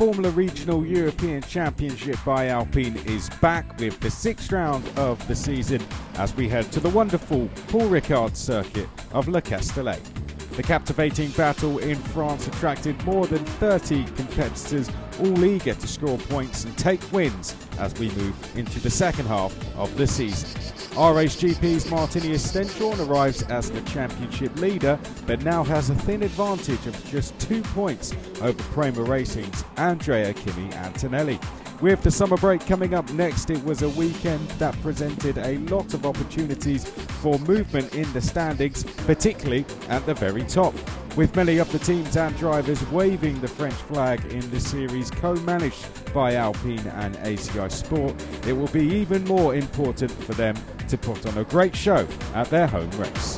Formula Regional European Championship by Alpine is back with the 6th round of the season as we head to the wonderful Paul Ricard circuit of Le Castellet. The captivating battle in France attracted more than 30 competitors, all eager to score points and take wins as we move into the second half of the season. RHGP's Martinius Stenchorn arrives as the championship leader, but now has a thin advantage of just 2 points over Prema Racing's Andrea Kimi Antonelli. With the summer break coming up next, it was a weekend that presented a lot of opportunities for movement in the standings, particularly at the very top. With many of the teams and drivers waving the French flag in the series co-managed by Alpine and ACI Sport, it will be even more important for them to put on a great show at their home race.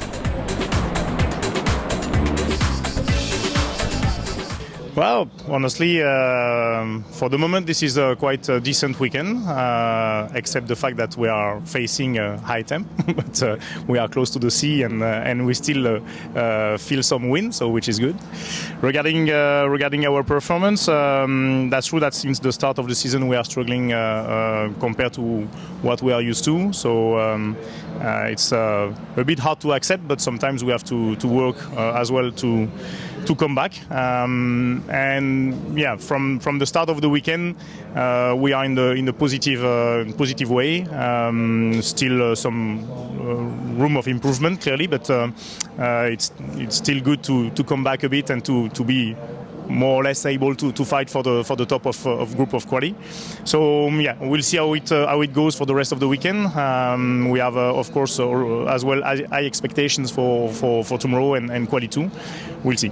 Well, honestly, for the moment, this is quite a decent weekend, except the fact that we are facing a high temp, but we are close to the sea and we still feel some wind, so which is good. Regarding our performance, that's true that since the start of the season we are struggling compared to what we are used to. So it's a bit hard to accept, but sometimes we have to work as well to come back. And yeah, from the start of the weekend, we are in the positive way. Still some room of improvement, clearly, but it's still good to come back a bit and to be more or less able to fight for the top of group of quali. So yeah, we'll see how it goes for the rest of the weekend. We have of course as well high expectations for tomorrow and quali 2. We'll see.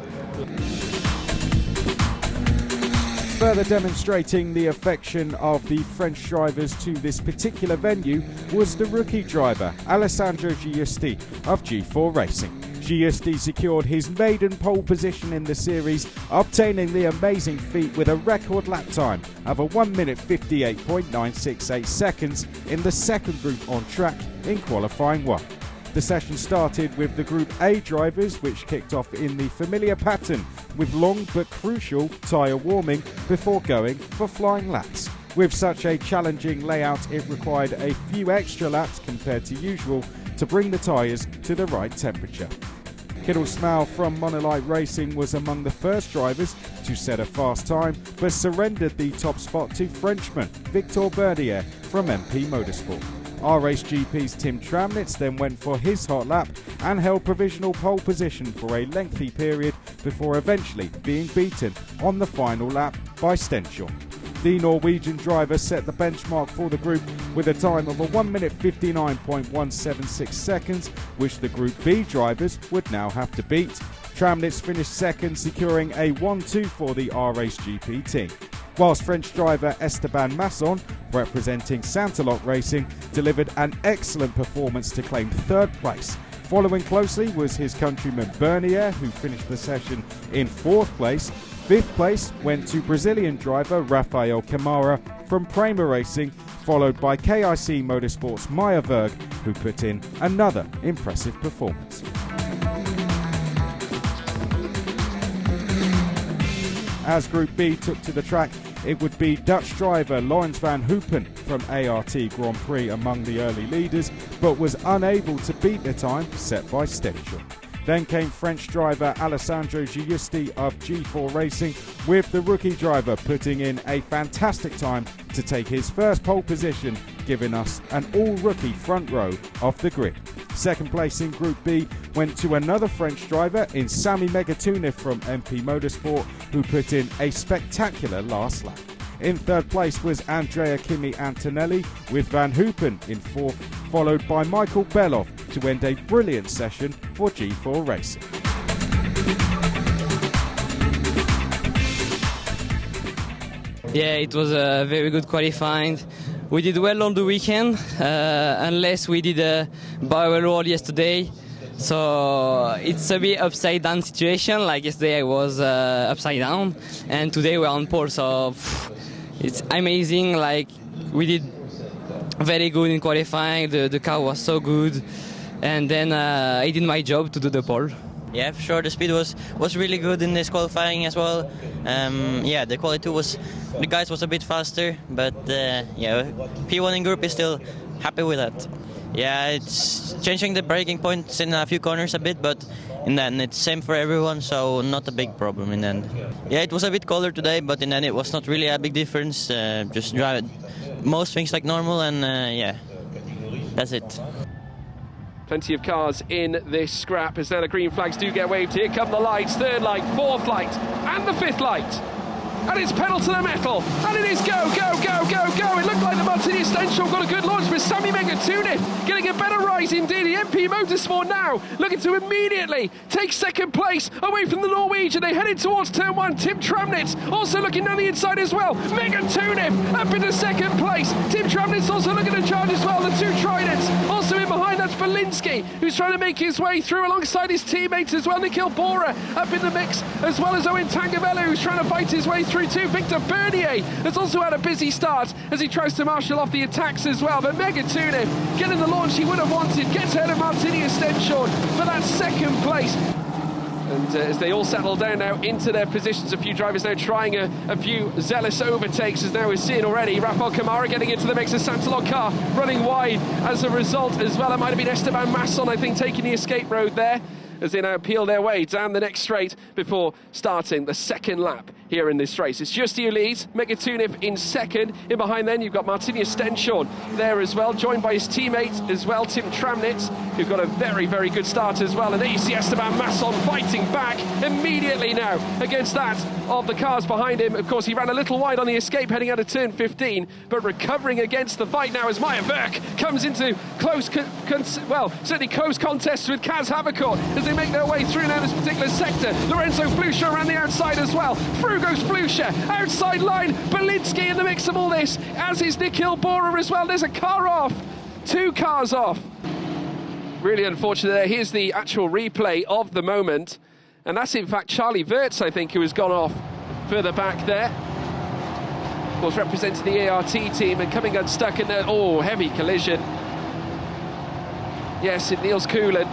Further demonstrating the affection of the French drivers to this particular venue was the rookie driver Alessandro Giusti of G4 Racing. Giusti secured his maiden pole position in the series, obtaining the amazing feat with a record lap time of a 1 minute 58.968 seconds in the second group on track in qualifying 1. The session started with the Group A drivers, which kicked off in the familiar pattern with long but crucial tyre warming before going for flying laps. With such a challenging layout, it required a few extra laps compared to usual to bring the tyres to the right temperature. Kidal Smale from Monolite Racing was among the first drivers to set a fast time, but surrendered the top spot to Frenchman Victor Bernier from MP Motorsport. RHGP's Tim Tramnitz then went for his hot lap and held provisional pole position for a lengthy period before eventually being beaten on the final lap by Stenchorn. The Norwegian driver set the benchmark for the group with a time of a 1 minute 59.176 seconds, which the Group B drivers would now have to beat. Tramnitz finished second, securing a 1-2 for the RHGP team. Whilst French driver Esteban Masson, representing Santalot Racing, delivered an excellent performance to claim third place. Following closely was his countryman Bernier, who finished the session in fourth place. Fifth place went to Brazilian driver Rafael Camara from Prema Racing, followed by KIC Motorsports Meyer Verg, who put in another impressive performance. As Group B took to the track, it would be Dutch driver Laurens van Hoopen from ART Grand Prix among the early leaders, but was unable to beat the time set by Stenchorn. Then came French driver Alessandro Giusti of G4 Racing, with the rookie driver putting in a fantastic time to take his first pole position, giving us an all-rookie front row of the grid. Second place in Group B went to another French driver in Sami Megatune from MP Motorsport, who put in a spectacular last lap. In third place was Andrea Kimi Antonelli, with Van Hoopen in fourth, followed by Michael Belov to end a brilliant session for G4 Racing. Yeah, it was a very good qualifying. We did well on the weekend, unless we did a barrel roll yesterday. So it's a bit upside down situation. Like yesterday I was upside down, and today we're on pole. So it's amazing. Like we did very good in qualifying. The car was so good, and then I did my job to do the pole. Yeah, for sure. The speed was really good in this qualifying as well. Yeah, the quality the guys was a bit faster, but yeah, P1 in group is still happy with that. Yeah, it's changing the braking points in a few corners a bit, but in the end it's same for everyone, so not a big problem in the end. Yeah, it was a bit colder today, but in the end it was not really a big difference. Just drive most things like normal, and yeah, that's it. Plenty of cars in this scrap as now the green flags do get waved. Here come the lights, third light, fourth light, and the fifth light. And it's pedal to the metal, and it is go, go, go, go, go. It looked like the Martini Stenschel got a good launch with Sami Megatunic getting a better rise indeed. The MP Motorsport now looking to immediately take second place away from the Norwegian. They headed towards turn one. Tim Tramnitz also looking down the inside as well. Megatunic up into second place. Tim Tramnitz also looking to charge as well. The two Tridents also in behind. That's Belinsky, who's trying to make his way through alongside his teammates as well. Nikhil Bora up in the mix, as well as Owen Tangavelu, who's trying to fight his way through too. Victor Bernier has also had a busy start as he tries to marshal off the attacks as well. But Megatunic getting the launch he would have wanted, gets ahead of Martini Stenschel for that second place. And as they all settle down now into their positions, a few drivers now trying a few zealous overtakes, as now we're seeing already. Rafael Camara getting into the mix, a Santalog car running wide as a result as well. It might have been Esteban Masson, I think, taking the escape road there, as they now peel their way down the next straight before starting the second lap here in this race. It's Justy who leads, Megatunic in second. In behind then, you've got Martini Stenschorn there as well, joined by his teammate as well, Tim Tramnitz, who've got a very, very good start as well. And there you see Esteban Masson fighting back immediately now against that of the cars behind him. Of course, he ran a little wide on the escape heading out of turn 15, but recovering against the fight now as Maya Verk comes into close, certainly close contests with Kaz Havercourt as they make their way through now this particular sector. Lorenzo Flusha around the outside as well. Through goes Flusha, outside line, Belinsky in the mix of all this, as is Nikhil Bora as well. There's a car off, two cars off. Really unfortunate there. Here's the actual replay of the moment, and that's in fact Charlie Wirtz, I think, who has gone off further back there. Of course, representing the ART team and coming unstuck in there. Oh, heavy collision. Yes, it Niels Kuhlen.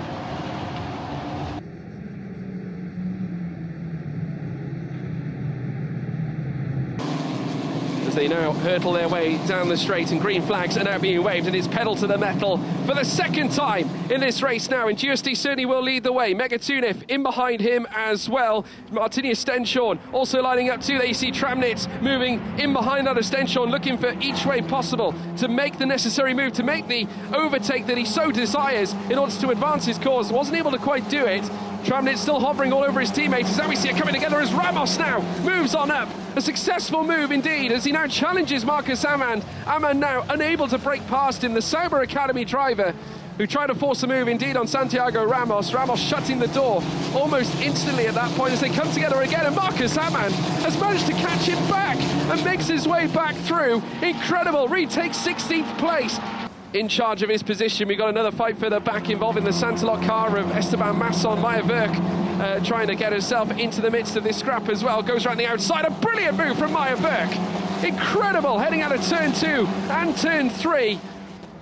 As they now hurtle their way down the straight, and green flags are now being waved, and it's pedal to the metal for the second time in this race now. And Giusti certainly will lead the way. Megatunic in behind him as well. Martini Stenschorn also lining up too. There you see Tramnitz moving in behind that of Stenschorn, looking for each way possible to make the necessary move, to make the overtake that he so desires in order to advance his cause. Wasn't able to quite do it. Tramnitz still hovering all over his teammates. Now we see it coming together as Ramos now moves on up. A successful move indeed as he now challenges Marcus Amand. Amand now unable to break past him, the Sauber Academy driver who tried to force a move indeed on Santiago Ramos. Ramos shutting the door almost instantly at that point as they come together again, and Marcus Amand has managed to catch him back and makes his way back through. Incredible, retakes 16th place. In charge of his position. We've got another fight further back involving the Santalog car of Esteban Masson. Maya Verk trying to get herself into the midst of this scrap as well. Goes around the outside. A brilliant move from Maya Verk. Incredible, heading out of turn 2 and turn 3.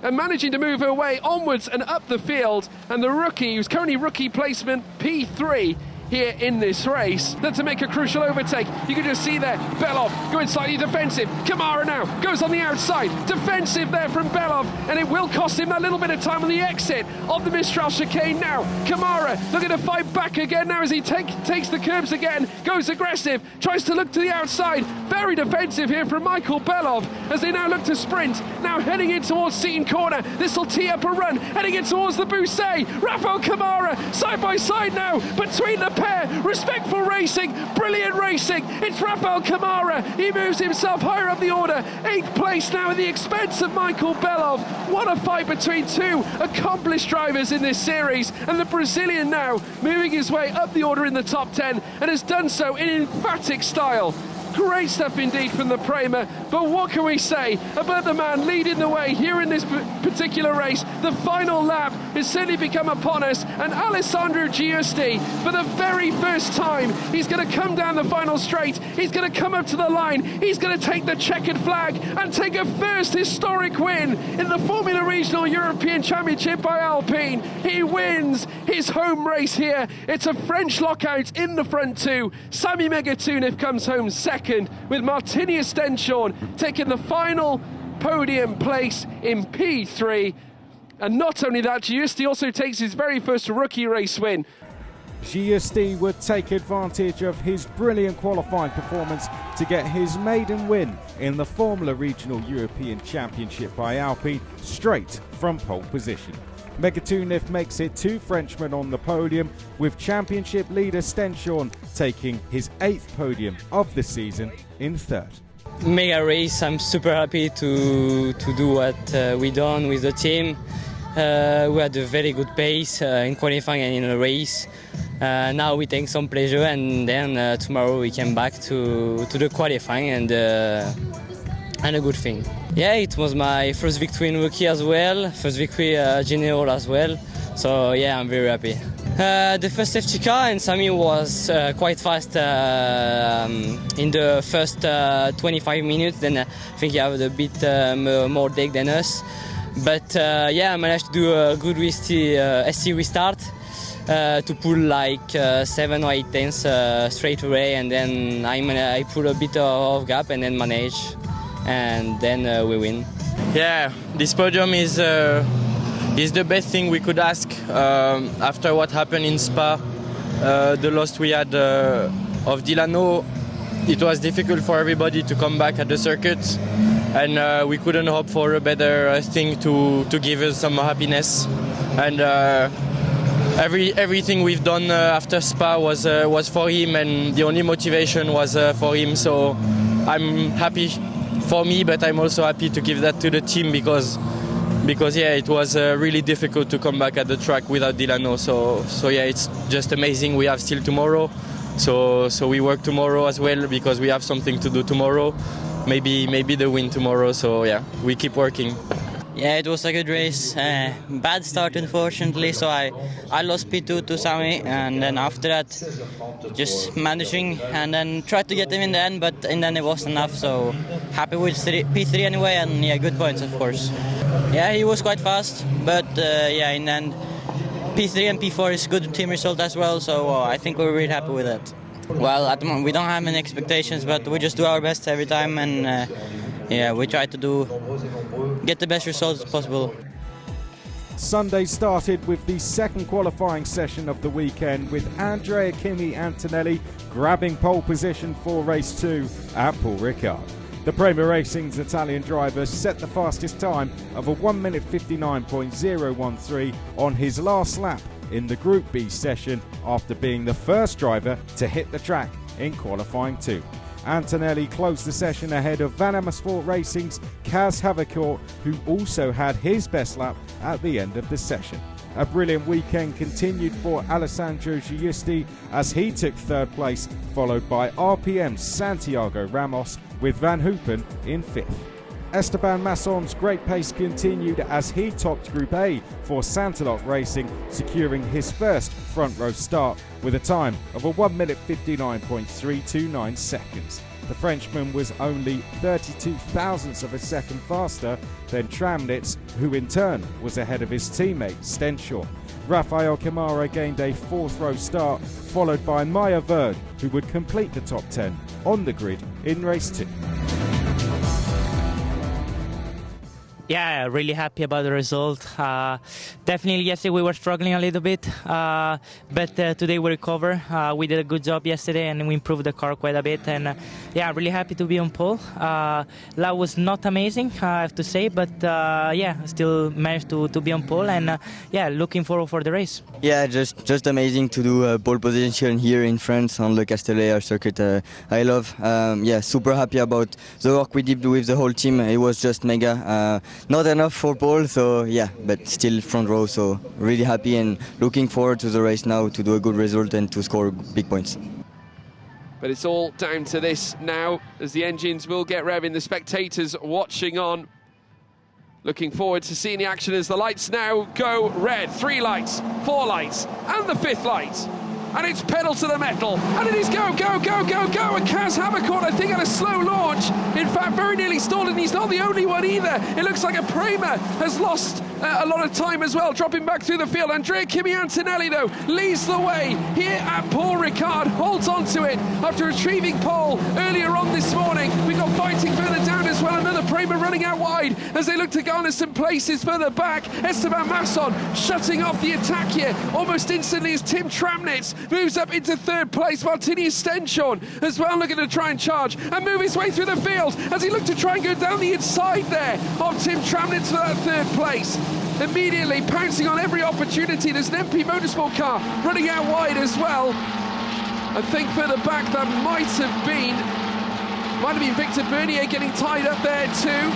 And managing to move her way onwards and up the field. And the rookie, who's currently rookie placement P3, here in this race, then to make a crucial overtake. You can just see there Belov going slightly defensive. Kamara now goes on the outside, defensive there from Belov, and it will cost him that little bit of time on the exit of the Mistral chicane now. Kamara looking to fight back again now as he takes the curbs again, goes aggressive, tries to look to the outside. Very defensive here from Michael Belov as they now look to sprint, now heading in towards Seaton Corner. This will tee up a run, heading in towards the Bousset. Rafael Kamara side by side now between the pair. Respectful racing, brilliant racing. It's Rafael Kamara. He moves himself higher up the order. 8th place now at the expense of Michael Belov. What a fight between two accomplished drivers in this series. And the Brazilian now moving his way up the order in the top 10 and has done so in emphatic style. Great stuff indeed from the Prema, but what can we say about the man leading the way here in this particular race? The final lap has certainly become upon us, and Alessandro Giusti, for the very first time, he's going to come down the final straight, he's going to come up to the line, he's going to take the checkered flag and take a first historic win in the Formula Regional European Championship by Alpine. He wins his home race here. It's a French lockout in the front two. Sami Megatunov comes home second, with Martinius Stenshorn taking the final podium place in P3. And not only that, Giusti also takes his very first rookie race win. Giusti would take advantage of his brilliant qualifying performance to get his maiden win in the Formula Regional European Championship by Alpine straight from pole position. Megatunov makes it 2 Frenchmen on the podium, with championship leader Stenshorn taking his 8th podium of the season in 3rd. Mega race, I'm super happy to do what we done with the team. We had a very good pace in qualifying and in the race. Now we take some pleasure, and then tomorrow we come back to the qualifying and a good thing. Yeah, it was my first victory in rookie as well, first victory general as well. So yeah, I'm very happy. The first safety car, and Sami was quite fast in the first 25 minutes. Then I think he had a bit more deck than us. But yeah, I managed to do a good SC restart to pull like 7 or 8 tenths straight away, and then I pull a bit of gap and then manage, and then we win. Yeah, this podium is the best thing we could ask after what happened in Spa, the loss we had of Dilano. It was difficult for everybody to come back at the circuit, and we couldn't hope for a better thing to give us some happiness. And everything we've done after Spa was for him, and the only motivation was for him. So I'm happy for me, but I'm also happy to give that to the team because yeah, it was really difficult to come back at the track without Dilano. So yeah, it's just amazing. We have still tomorrow, so we work tomorrow as well because we have something to do tomorrow. Maybe the win tomorrow. So yeah, we keep working. Yeah, it was a good race. Bad start, unfortunately, so I lost P2 to Sami, and then after that, just managing and then tried to get him in the end, but in the end it wasn't enough, so happy with P3 anyway, and yeah, good points, of course. Yeah, he was quite fast, but yeah, in the end, P3 and P4 is good team result as well, so I think we're really happy with that. Well, at the moment, we don't have many expectations, but we just do our best every time, and yeah, we try to get the best results possible. Sunday started with the second qualifying session of the weekend, with Andrea Kimi Antonelli grabbing pole position for race 2 at Paul Ricard. The Prema Racing's Italian driver set the fastest time of a 1 minute 59.013 on his last lap in the Group B session, after being the first driver to hit the track in qualifying 2. Antonelli closed the session ahead of Van Amersfoort Racing's Kaz Havercourt, who also had his best lap at the end of the session. A brilliant weekend continued for Alessandro Giusti as he took 3rd place, followed by RPM's Santiago Ramos, with Van Hoopen in 5th. Esteban Masson's great pace continued as he topped Group A for Santalot Racing, securing his first front row start with a time of a 1 minute 59.329 seconds. The Frenchman was only 32 thousandths of a second faster than Tramnitz, who in turn was ahead of his teammate Stenshorn. Rafael Camara gained a 4th row start, followed by Maya Verde, who would complete the top 10 on the grid in race 2. Yeah, really happy about the result. Definitely yesterday we were struggling a little bit, but today we recovered. We did a good job yesterday and we improved the car quite a bit. And yeah, really happy to be on pole. Lap was not amazing, I have to say, but yeah, still managed to be on pole, and yeah, looking forward for the race. Yeah, just amazing to do pole position here in France on Le Castellet circuit. I love. Yeah, super happy about the work we did with the whole team. It was just mega. Not enough for pole, so yeah, but still front row, so really happy and looking forward to the race now to do a good result and to score big points. But it's all down to this now, as the engines will get revving, the spectators watching on. Looking forward to seeing the action as the lights now go red. 3 lights, 4 lights, and the 5th light. And it's pedal to the metal, and it is go, go, go, go, go. And Kaz Havercourt, I think, had a slow launch. In fact, very nearly stalled, and he's not the only one either. It looks like a Prema has lost a lot of time as well, dropping back through the field. Andrea Kimi Antonelli, though, leads the way here at Paul Ricard, holds on to it after retrieving pole earlier on this morning. We got fighting further down as well, another Prema running out wide as they look to garner some places further back. Esteban Masson shutting off the attack here almost instantly as Tim Tramnitz moves up into 3rd place. Martinius Stenchorn as well looking to try and charge and move his way through the field as he looked to try and go down the inside there of Tim Tramnitz for that 3rd place. Immediately pouncing on every opportunity. There's an MP Motorsport car running out wide as well. I think further back that might have been Victor Bernier getting tied up there too.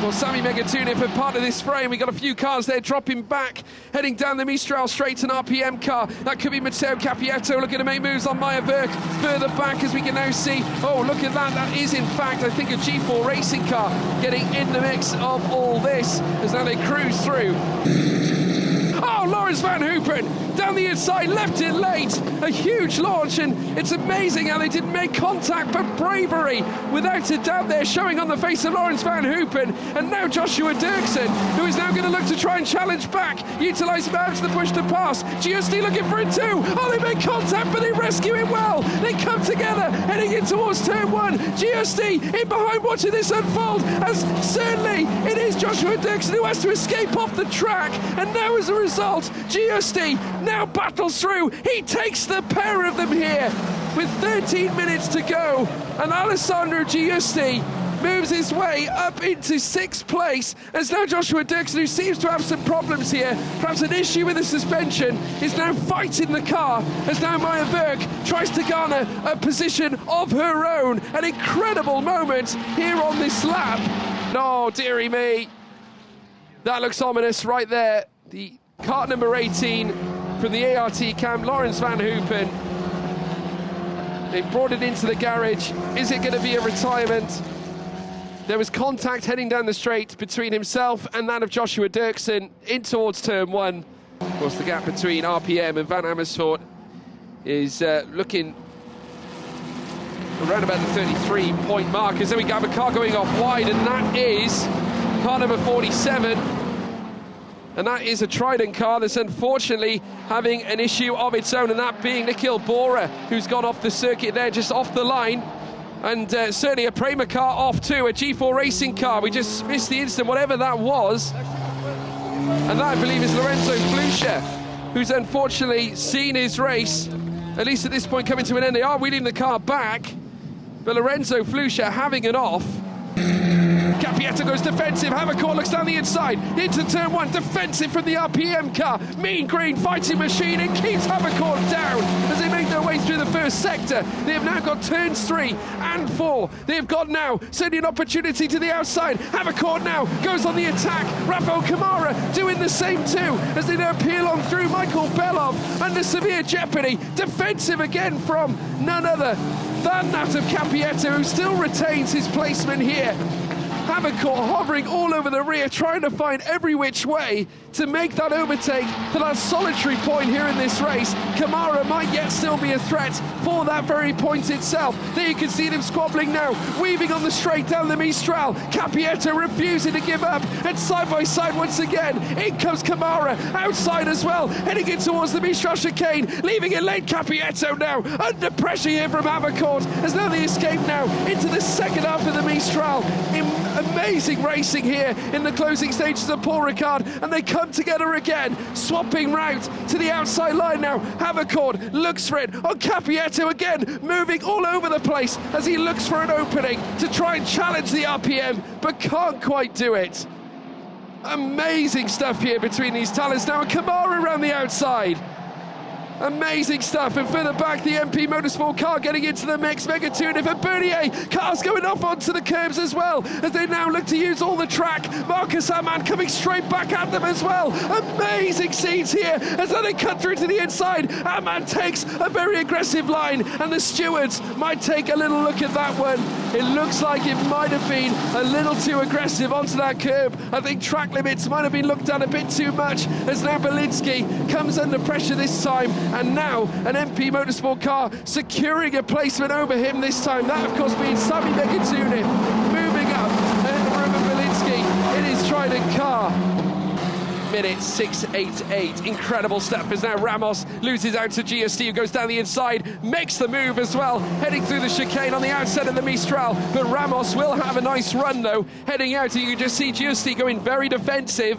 Well, Sami Megatune for part of this frame. We got a few cars there dropping back, heading down the Mistral straight, an RPM car. That could be Matteo Capietto looking to make moves on Maya Verk further back, as we can now see. Oh, look at that. That is, in fact, I think a G4 racing car getting in the mix of all this as now they cruise through. Oh, Lawrence Van Hoopen down the inside, left it late. A huge launch, and it's amazing how they didn't make contact, but bravery, without a doubt, there showing on the face of Lawrence Van Hoopen. And now Joshua Dirksen, who is now going to look to try and challenge back, utilising out to the push to pass. Giusti looking for it too. Oh, they make contact, but they rescue it well. They come together, heading in towards turn 1. Giusti in behind, watching this unfold, as certainly it is Joshua Dirksen who has to escape off the track. And now, as a result, Giusti now battles through. He takes the pair of them here with 13 minutes to go, and Alessandro Giusti moves his way up into 6th place, as now Joshua Dirksen, who seems to have some problems here, perhaps an issue with the suspension, is now fighting the car, as now Maya Verk tries to garner a position of her own. An incredible moment here on this lap. No, dearie me. That looks ominous right there. The kart number 18 from the ART camp, Lawrence Van Hoopen. They've brought it into the garage. Is it going to be a retirement? There was contact heading down the straight between himself and that of Joshua Dirksen in towards turn 1. Of course, the gap between RPM and Van Amersfoort is looking around about the 33-point mark. As then we have a car going off wide, and that is car number 47. And that is a Trident car that's unfortunately having an issue of its own, and that being Nikhil Bora, who's gone off the circuit there, just off the line. And certainly a Prema car off too, a G4 racing car. We just missed the instant, whatever that was. And that, I believe, is Lorenzo Flusha, who's unfortunately seen his race, at least at this point, coming to an end. They are wheeling the car back, but Lorenzo Flusha having it off. Capietto goes defensive. Havercourt looks down the inside into turn 1. Defensive from the RPM car. Mean Green fighting machine and keeps Havercourt down as they make their way through the first sector. They have now got turns 3 and 4. They have got now certainly an opportunity to the outside. Havercourt now goes on the attack. Rafael Kamara doing the same too as they now peel on through. Michael Belov under severe jeopardy. Defensive again from none other than that of Capietto, who still retains his placement here. Havercourt hovering all over the rear, trying to find every which way to make that overtake to that solitary point here in this race. Kamara might yet still be a threat for that very point itself. There you can see them squabbling now, weaving on the straight down the Mistral. Capietto refusing to give up, and side by side once again, in comes Kamara, outside as well, heading in towards the Mistral chicane, leaving it late. Capietto now under pressure here from Havercourt, as now they escape now into the second half of the Mistral. Amazing racing here in the closing stages of Paul Ricard, and they come together again, swapping route to the outside line now. Havercourt looks for it on Capietto again, moving all over the place as he looks for an opening to try and challenge the RPM, but can't quite do it. Amazing stuff here between these talents now, and Kamara around the outside. Amazing stuff, and further back the MP Motorsport car getting into the mix. Mega Tunic for Bernier, cars going off onto the curbs as well as they now look to use all the track. Marcus Amman coming straight back at them as well. Amazing scenes here as they cut through to the inside. Amman takes a very aggressive line, and the stewards might take a little look at that one. It looks like it might have been a little too aggressive onto that curb. I think track limits might have been looked at a bit too much, as now Belinsky comes under pressure this time, and now an MP Motorsport car securing a placement over him this time. That, of course, being Sami Megatuni moving up ahead of Roman Belinsky in his Trident car. Minute 6:88. Incredible stuff as now Ramos loses out to GST, who goes down the inside, makes the move as well, heading through the chicane on the outside of the Mistral. But Ramos will have a nice run though, heading out, and you can just see GST going very defensive,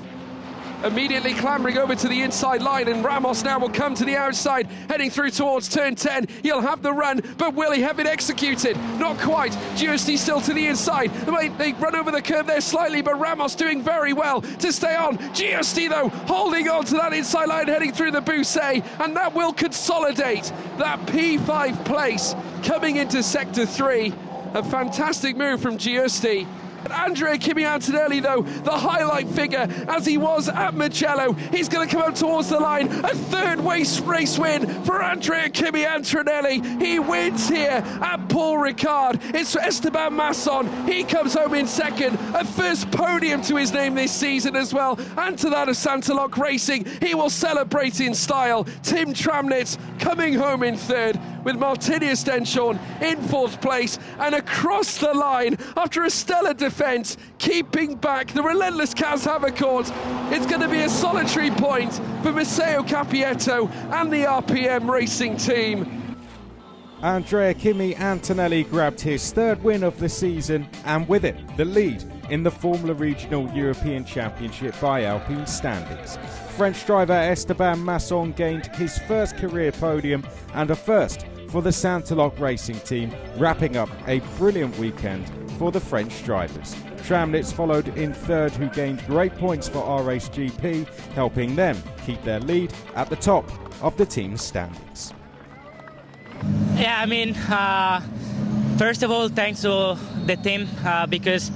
immediately clambering over to the inside line, and Ramos now will come to the outside, heading through towards turn 10. He'll have the run, but will he have it executed? Not quite. GST still to the inside. They run over the curve there slightly, but Ramos doing very well to stay on. GST though holding on to that inside line, heading through the Bousset, and that will consolidate that P5 place coming into sector 3. A fantastic move from GST. Andrea Kimi Antonelli, though, the highlight figure as he was at Mugello. He's going to come up towards the line. A third race win for Andrea Kimi Antonelli. He wins here at Paul Ricard. It's Esteban Masson. He comes home in second. A first podium to his name this season as well. And to that of Santalok Racing. He will celebrate in style. Tim Tramnitz coming home in third, with Martinius Denshorn in fourth place, and across the line after a stellar defence, keeping back the relentless Kaz Havercourt. It's going to be a solitary point for Matteo Capietto and the RPM Racing team. Andrea Kimi Antonelli grabbed his third win of the season, and with it, the lead in the Formula Regional European Championship by Alpine standings. French driver Esteban Masson gained his first career podium and a first for the Santalok Racing team, wrapping up a brilliant weekend for the French drivers. Tramnitz followed in third, who gained great points for RHGP, helping them keep their lead at the top of the team's standings. Yeah, I mean, first of all, thanks to the team, because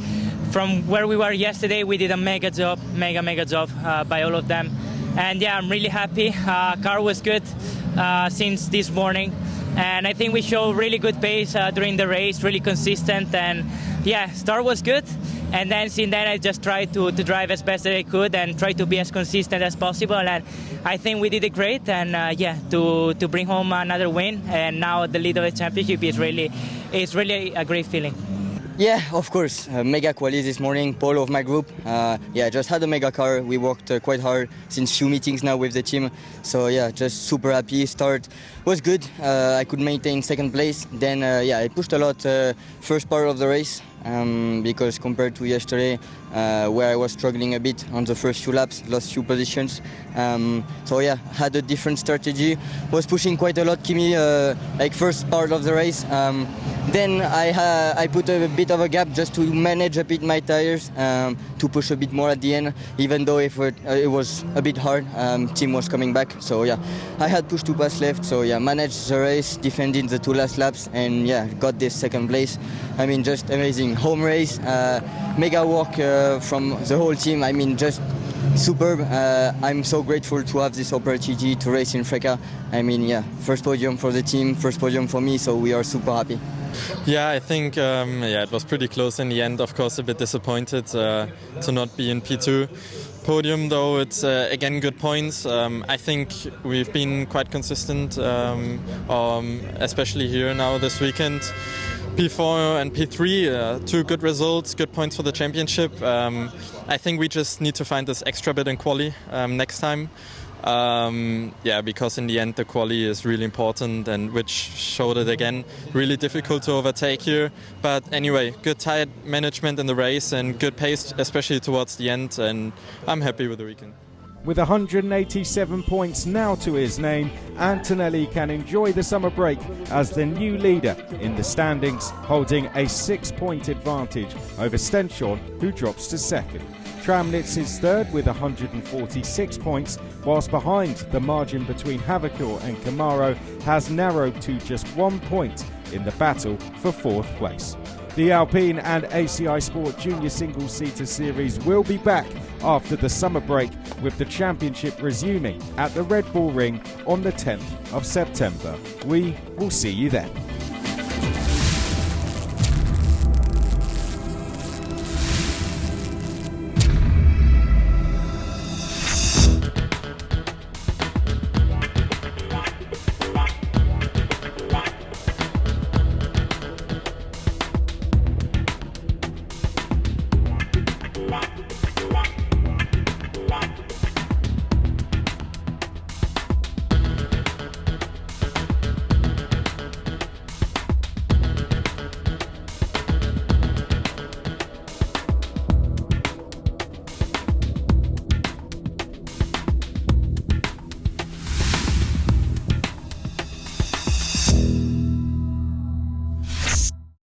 from where we were yesterday, we did a mega job by all of them. And yeah, I'm really happy. Car was good since this morning. And I think we showed really good pace during the race, really consistent. And yeah, start was good. And then since then, I just tried to drive as best as I could and try to be as consistent as possible. And I think we did it great. And yeah, to bring home another win and now the lead of the championship is really a great feeling. Yeah, of course. Mega quali this morning, Paul of my group. Yeah, just had a mega car. We worked quite hard since few meetings now with the team. So yeah, just super happy. Start was good. I could maintain second place. Then yeah, I pushed a lot first part of the race. Because compared to yesterday, where I was struggling a bit on the first few laps, lost few positions. So yeah, had a different strategy. Was pushing quite a lot, Kimi, like first part of the race. Then I put a bit of a gap just to manage a bit my tires, to push a bit more at the end, even though it was a bit hard. Team was coming back, so yeah, I had pushed 2 passes left. So yeah, managed the race, defending the 2 last laps, and yeah, got this second place. I mean, just amazing home race, mega work from the whole team. I mean, just superb. I'm so grateful to have this opportunity to race in FRECA. I mean, yeah, first podium for the team, first podium for me, so we are super happy. Yeah, I think yeah, it was pretty close in the end. Of course, a bit disappointed to not be in P2. Podium, though, it's again good points. I think we've been quite consistent, especially here now this weekend. P4 and P3, 2 good results, good points for the championship. I think we just need to find this extra bit in quali next time. Yeah, because in the end the quali is really important, and which showed it again. Really difficult to overtake here. But anyway, good tire management in the race and good pace, especially towards the end, and I'm happy with the weekend. With 187 points now to his name, Antonelli can enjoy the summer break as the new leader in the standings, holding a 6-point advantage over Stenshorn, who drops to second. Tramnitz is third with 146 points, whilst behind the margin between Havocor and Camaro has narrowed to just 1 point in the battle for fourth place. The Alpine and ACI Sport Junior Single Seater Series will be back after the summer break, with the championship resuming at the Red Bull Ring on the 10th of September. We will see you then.